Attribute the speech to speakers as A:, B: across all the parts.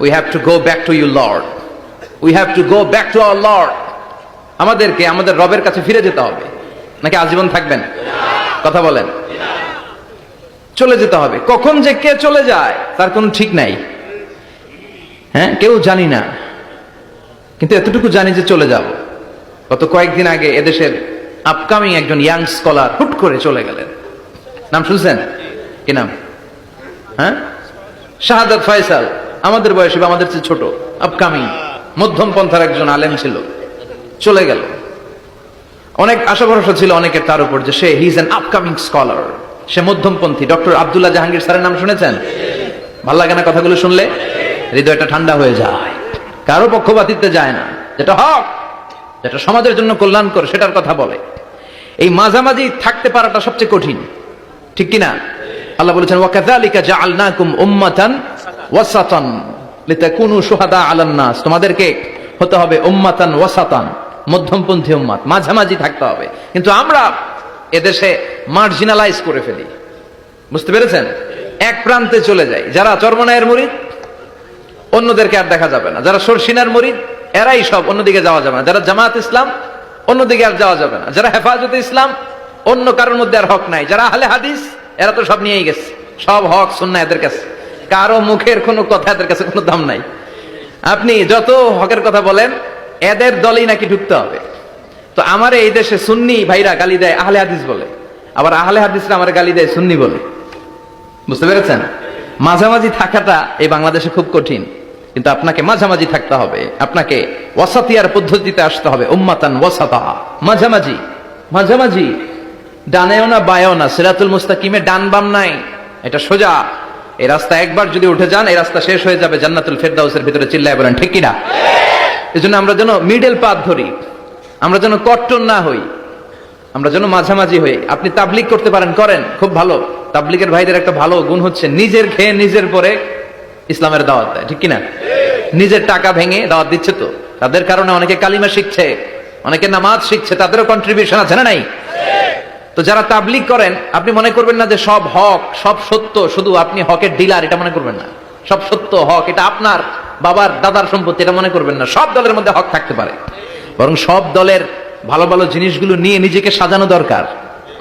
A: We have to go back to you, Lord. We have to go back to our Lord. আমাদেরকে আমাদের রবের কাছে ফিরে যেতে হবে, নাকি আজীবন থাকবেন? কথা বলেন। চলে যেতে হবে। কখন যে কে চলে যায় তার কোনো ঠিক নাই। হ্যাঁ, কেউ জানি না, কিন্তু এতটুকু জানি যে চলে যাব। গত কয়েকদিন আগে এদেশের আপকামিং একজন ইয়াং স্কলার হুট করে চলে গেলেন। নাম শুনছেন? কি নাম? হ্যাঁ, শাহাদাত ফয়সাল। আমাদের বয়সী বা আমাদের চেয়ে ছোট, আপকামিং মধ্যম পন্থার একজন আলেম ছিল, চলে গেল। অনেক আশা ভরসা ছিল অনেকের তার উপর যে সে he is an upcoming scholar, সে মধ্যমপন্থী। ডক্টর আব্দুল্লাহ জাহাঙ্গীর স্যারের নাম শুনেছেন? ভাল লাগে না কথাগুলো শুনলে? হৃদয়টা ঠান্ডা হয়ে যায়। কারো পক্ষপাতিত্বে যায় না, যেটা হক, যেটা সমাজের জন্য কল্যাণকর সেটার কথা বলে। এই মাঝামাঝি থাকতে পারাটা সবচেয়ে কঠিন, ঠিক কিনা? আল্লাহ বলেছেন ওয়াকাযালিকা জাআলনাকুম উম্মাতান ওয়াসাতান লিতাকুনু শুহাদা আলান নাস। তোমাদেরকে হতে হবে উম্মাতান ওয়াসাতান, মধ্যমপন্থী উম্মাত, মাঝামাঝি থাকতে হবে। কিন্তু আমরা এদেশে মার্জিনালাইজ করে ফেলি, বুঝতে পেরেছেন? এক প্রান্তে চলে যাই। যারা চরমনায়ের মুরিদ অন্যদেরকে আর দেখা যাবে না, যারা সরসিনার মুরিদ এরাই সব, অন্যদিকে যাওয়া যাবে না। যারা জামাত ইসলাম অন্যদিকে আর যাওয়া যাবে না। যারা হেফাজতে ইসলাম অন্য কারোর মধ্যে আর হক নাই। যারা আহলে হাদিস এরা তো সব নিয়েই গেছে, সব হক সুন্নাহ এদের কাছে। কারো মুখের কোনো কথা এদের কাছে কোনো দাম নাই। আপনি যত হকের কথা বলেন এদের দলেই নাকি ঢুকতে হবে। তো আমার এই দেশে সুন্নি ভাইরা গালি দেয় আহলে হাদিস বলে, আবার আহলে হাদিসরা আমার গালি দেয় সুন্নি বলে, বুঝতে পেরেছেন? মাঝামাঝি থাকাটা এই বাংলাদেশে খুব কঠিন, কিন্তু আপনাকে মাঝামাঝি থাকতে হবে। আপনাকে ওয়াসাতিয়ার পদ্ধতিতে আসতে হবে, উম্মাতান ওয়াসাতা, মাঝামাঝি। মাঝামাঝি ডানেও না বায়েও না, সিরাতুল মুস্তাকিমে ডান বাম নাই, এটা সোজা। এই রাস্তা একবার যদি উঠে যান এই রাস্তা শেষ হয়ে যাবে জান্নাতুল ফেরদাউসের ভিতরে। চিল্লায় বলেন ঠিক কিনা? এজন্য আমরা যেন মিডল পাথ ধরি, আমরা যেন কট্টর না হই, আমরা যেন মাঝামাঝি হই। আপনি তাবলিগ করতে পারেন, করেন, খুব ভালো। তাবলিগের ভাইদের একটা ভালো গুণ হচ্ছে নিজের খেয়ে নিজের পরে ইসলামের দাওয়াত দেয়, ঠিক কিনা? নিজের টাকা ভেঙে দাওয়াত দিচ্ছে, তো তাদের কারণে অনেকে কালিমা শিখছে, অনেকে নামাজ শিখছে, তাদেরও কন্ট্রিবিউশন আছে না নাই? তো যারা তাবলিগ করেন আপনি মনে করবেন না যে সব হক সব সত্য, শুধু আপনি হকের ডিলার এটা মনে করবেন না। সব সত্য হক এটা আপনার বাবার দাদার সম্পত্তি এটা মনে করবেন না। সব দলের মধ্যে হক থাকতে পারে, বরং সব দলের ভালো ভালো জিনিসগুলো নিয়ে নিজেকে সাজানো দরকার।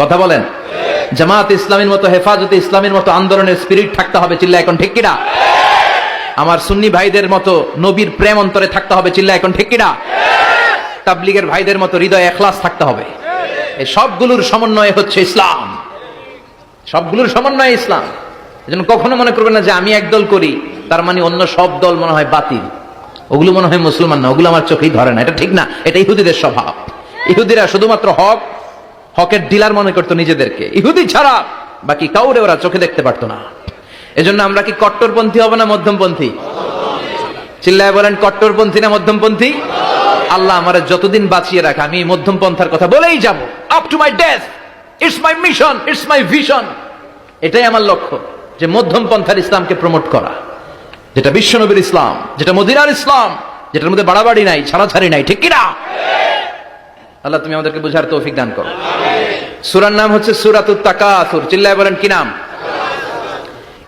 A: কথা বলেন। জামাত ইসলামের মতো, হেফাজতে ইসলামের মতো আন্দোলনের স্পিরিট থাকতে হবে, চিল্লা এখন ঠিক কিনা? আমার সুন্নি ভাইদের মতো নবীর প্রেম অন্তরে থাকতে হবে, চিল্লা এখন ঠিক কিনা? তাবলিগের ভাইদের মতো হৃদয়ে ইখলাস থাকতে হবে। এই সবগুলোর সমন্বয় হচ্ছে ইসলাম, সবগুলোর সমন্বয় ইসলাম। এজন্য কখনো মনে করবেন না যে আমি একদল করি তার মানে অন্য সব দল মনে হয় বাতিল, ওগুলো মনে হয় মুসলমান না, ওগুলো আমার চোখেই ধরে না। এটা ঠিক না, এটা ইহুদিদের স্বভাব। ইহুদিরা শুধুমাত্র হক, হকের ডিলার মনে করতো নিজেদেরকে। ইহুদি ছাড়া বাকি কাউরে ওরা চোখে দেখতে পারতো না। এজন্য আমরা কি কট্টরপন্থী হব না মধ্যমপন্থী? চিল্লায় বলেন কট্টরপন্থী না মধ্যমপন্থী? আল্লাহ আমারে যতদিন বাঁচিয়ে রাখে আমি মধ্যম পন্থার কথা বলেই যাব, up to my death. It's my mission, it's my vision. এটাই আমার লক্ষ্য, যে মধ্যম পন্থার ইসলামকে প্রমোট করা, যেটা বিশ্বনবীর ইসলাম, যেটা মদিনার ইসলাম, যেটার মধ্যে বাড়াবাড়ি নাই, ছাড়াছাড়ি নাই, ঠিক কিনা? আল্লাহ তুমি আমাদেরকে বুঝার তৌফিক দান করো। সূরার নাম হচ্ছে সূরাতুত তাকাসুর। চিল্লায় বলেন কি নাম?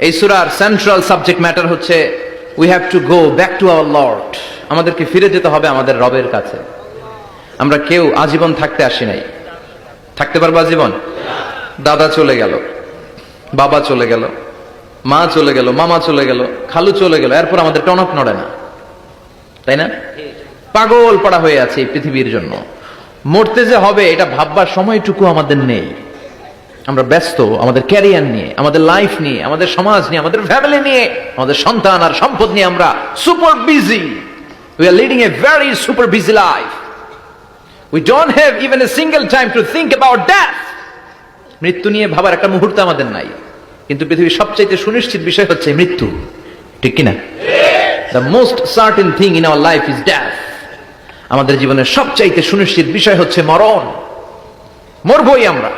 A: এই সূরার সেন্ট্রাল সাবজেক্ট ম্যাটার হচ্ছে we have to go back to our Lord. আমাদেরকে ফিরে যেতে হবে আমাদের রবের কাছে। আমরা কেউ আজীবন থাকতে আসি নাই। থাকতে পারবো আজীবন? দাদা চলে গেল, বাবা চলে গেল, মা চলে গেল, মামা চলে গেল, খালু চলে গেল, এরপর আমাদের টনক নড়ে না, তাই না? পাগল পড়া হয়ে আছে এই পৃথিবীর জন্য। মরতে যে হবে এটা ভাববার সময়টুকু আমাদের নেই। আমরা ব্যস্ত আমাদের ক্যারিয়ার নিয়ে, আমাদের লাইফ নিয়ে, আমাদের সমাজ নিয়ে, আমাদের ফ্যামিলি নিয়ে, আমাদের সন্তান আর সম্পদ নিয়ে আমরা super busy. We are leading a very super busy life. We don't have even a single time to think about death. মৃত্যু নিয়ে ভাবার একটা মুহূর্ত আমাদের নাই। কিন্তু পৃথিবীর সবচাইতে সুনিশ্চিত বিষয় হচ্ছে মৃত্যু, ঠিক কিনা? The most certain thing in our life is death. আমাদের জীবনের সবচাইতে সুনিশ্চিত বিষয় হচ্ছে মরণ, মরবই আমরা।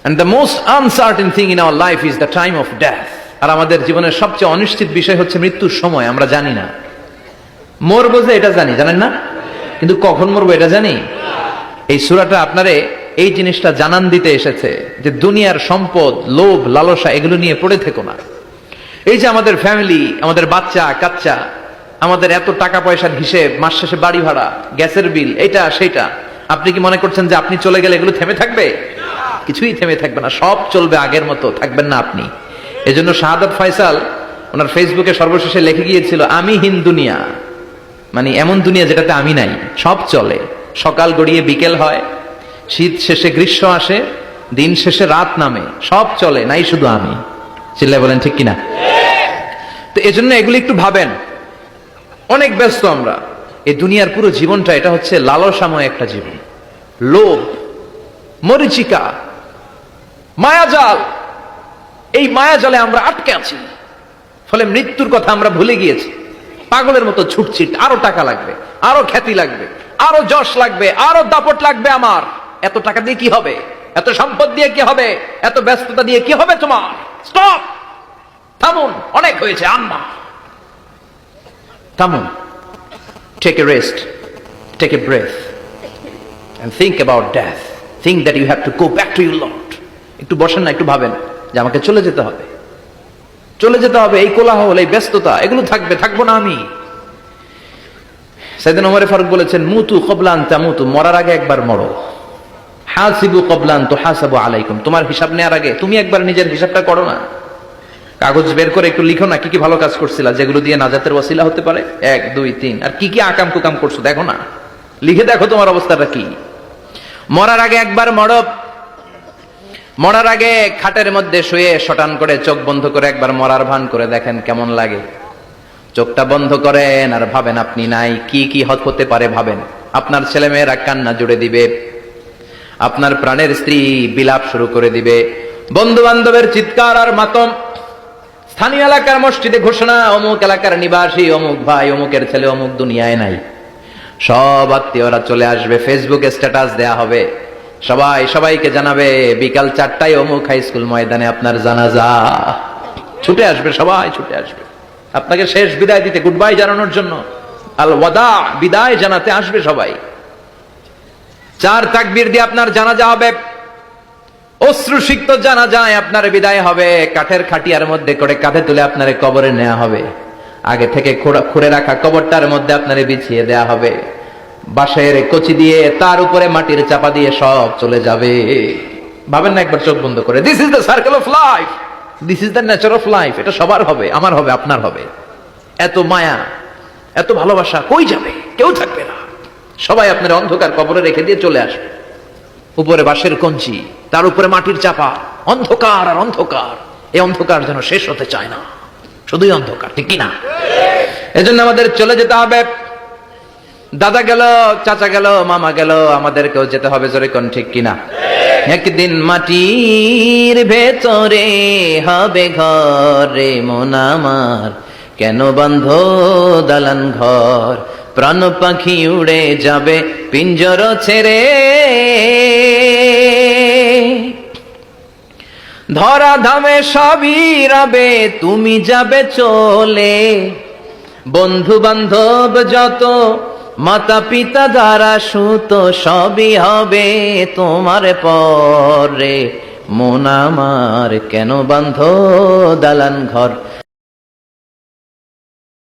A: And the most uncertain thing in our life is the time of death. আর আমাদের জীবনের সবচেয়ে অনিশ্চিত বিষয় হচ্ছে মৃত্যুর সময়। আমরা জানি না মরবো, যে এটা জানি, জানেন না, কিন্তু কখন মরবো এটা জানি। এই সূরাটা আপনারে এই জিনিসটা জানান দিতে এসেছে যে দুনিয়ার সম্পদ, লোভ, লালসা এগুলো নিয়ে পড়ে থেকো না। এই যে আমাদের ফ্যামিলি, আমাদের বাচ্চা কাচ্চা, আমাদের এত টাকা পয়সার হিসেব, মাস শেষে বাড়ি ভাড়া, গ্যাসের বিল, এটা সেটা, আপনি কি মনে করছেন যে আপনি চলে গেলে এগুলো থেমে থাকবে? কিছুই থেমে থাকবে না, সব চলবে আগের মতো, থাকবেন না আপনি। এজন্য শাহাদাত ফয়সাল ওনার ফেসবুকে সর্বশেষে লিখে গিয়েছিল, আমি হীন দুনিয়া, মানে এমন দুনিয়া যেটাতে আমি নাই, সব চলে, সকাল গড়িয়ে বিকেল হয়, শীত শেষে গ্রীষ্ম আসে, দিন শেষে রাত নামে, সব চলে, নাই শুধু আমি। চিল্লায় বলেন ঠিক কিনা? তো এজন্য এগুলি একটু ভাবেন। অনেক ব্যস্ত আমরা, এই দুনিয়ার পুরো জীবনটা এটা হচ্ছে লালসাময় একটা জীবন, লোভ, মরিচিকা, মায়াজাল। এই মায়াজালে আমরা আটকে আছি, ফলে মৃত্যুর কথা আমরা ভুলে গিয়েছি। পাগলের মতো ছুটছি, আরো টাকা লাগবে, আরো খ্যাতি লাগবে, আরো যশ লাগবে, আরো দাপট লাগবে আমার। এত টাকা দিয়ে কি হবে? এত সম্পদ দিয়ে কি হবে? এত ব্যস্ততা দিয়ে কি হবে তোমার? স্টপ, থামুন, অনেক হয়েছে, আম্মা থামুন। Take a rest, take a breath and think about death. Think that you have to go back to your Lord. একটু বসেন না, একটু ভাবেন যে আমাকে চলে যেতে হবে, চলে যেতে হবে। এই কোলাহল, এই ব্যস্ততা, এগুলো থাকবে, থাকবো না আমি। সাইয়েদনা ওমর ফারুক বলেছেন, মুতু ক্বাবলা আন তামুতু, মরার আগে একবার মরো। হাসিবু ক্বাবলা আন তুহাসাবু আলাইকুম, তোমার হিসাব নেওয়ার আগে তুমি একবার নিজের হিসাবটা করো না। কাগজ বের করে একটু লিখো না, কি কি ভালো কাজ করছিলা, যেগুলো দিয়ে নাজাতের ওয়াসিলা হতে পারে, 1 2 3, আর কি কি আকাম কুকাম করছো দেখো না, লিখে দেখো তোমার অবস্থাটা কি। মরার আগে একবার মরো। মরার আগে খাটের মধ্যে শুয়ে শটান করে চোখ বন্ধ করে একবার মরার ভান করে দেখেন কেমন লাগে। চোখটা বন্ধ করেন আর ভাবেন আপনি নাই, কি কি হতে পারে ভাবেন। আপনার ছেলে মেয়েরা কান্না জুড়ে দিবে, আপনার প্রাণের স্ত্রী বিলাপ শুরু করে দিবে, বন্ধু বান্ধবের চিৎকার আর মাতম, স্থানীয় এলাকার মসজিদে ঘোষণা, অমুক এলাকার নিবাসী অমুক ভাই, অমুকের ছেলে অমুক দুনিয়ায় নাই। সব আত্মীয়রা চলে আসবে, ফেসবুকে স্ট্যাটাস দেয়া হবে, সবাই সবাইকে জানাবে বিকাল 4টায় অমুক হাই স্কুল ময়দানে আপনার জানাজা। ছুটে আসবে, সবাই ছুটে আসবে আপনাকে শেষ বিদায় দিতে, গুড বাই জানানোর জন্য, আল ওয়াদা, বিদায় জানাতে আসবে সবাই। 4 তাকবীর দিয়ে আপনার জানাজা হবে, অশ্রুসিক্ত জানাজায় আপনার বিদায় হবে। কাঠের খাটিয়ার মধ্যে করে কাঁধে তুলে আপনারে কবরে নেওয়া হবে, আগে থেকে খুঁড়ে রাখা কবরটার মধ্যে আপনারে বিছিয়ে দেয়া হবে, বাঁশের কচি দিয়ে তার উপরে মাটির চাপা দিয়ে সব চলে যাবে। ভাবেন না একবার চোখ বন্ধ করে, this is the circle of life, this is the nature of life. এটা সবার হবে, আমার হবে, আপনার হবে। এত মায়া, এত ভালোবাসা কই যাবে? কেউ থাকবে না, সবাই আপনার অন্ধকার কবরে রেখে দিয়ে চলে আসবে। উপরে বাঁশের কঞ্চি, তার উপরে মাটির চাপা, অন্ধকার আর অন্ধকার। এই অন্ধকার যেন শেষ হতে চায় না, শুধুই অন্ধকার, ঠিক কিনা? এজন্য আমাদের চলে যেতে হবে। দাদা গেল, চাচা গেল, মামা গেল, আমাদেরকেও যেতে হবে, জোরে কোন ঠিক কিনা? একদিন মাটির ভেতরে হবে ঘরে মন আমার, কেন বন্ধ দালান ঘর, প্রাণ পাখি উড়ে যাবে পিঞ্জর ছেড়ে, ধরা ধামে সবই রবে তুমি যাবে চলে, বন্ধু বান্ধব যত, মাতা পিতা দ্বারা সুত, সবই হবে তোমার পরে, মন আমার কেন বান্ধ দালান ঘর।